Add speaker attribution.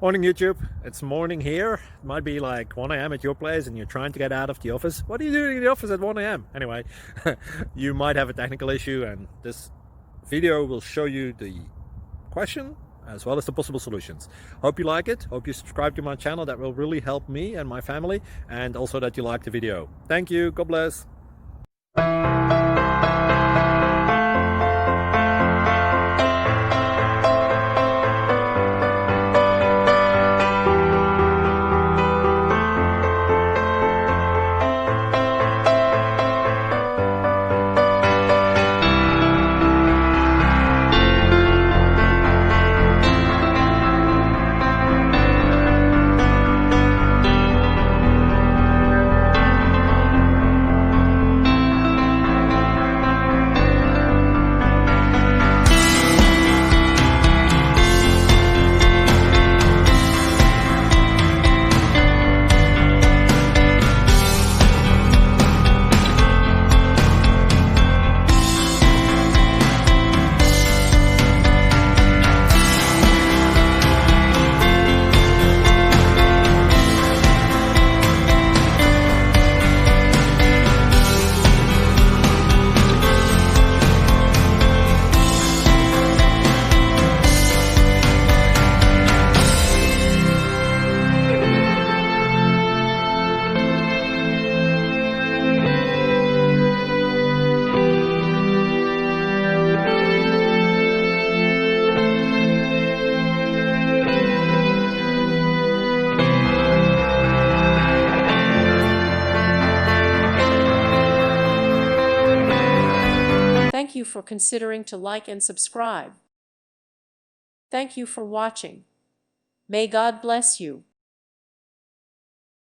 Speaker 1: Morning YouTube, it's morning here. It might be like 1 a.m. at your place and you're trying to get out of the office. What are you doing in the office at 1 a.m.? Anyway, you might have a technical issue and this video will show you the question as well as the possible solutions. Hope you like it, hope you subscribe to my channel. That will really help me and my family, and also that you like the video. Thank you, God bless.
Speaker 2: Thank you for considering to like and subscribe. Thank you for watching. May God bless you.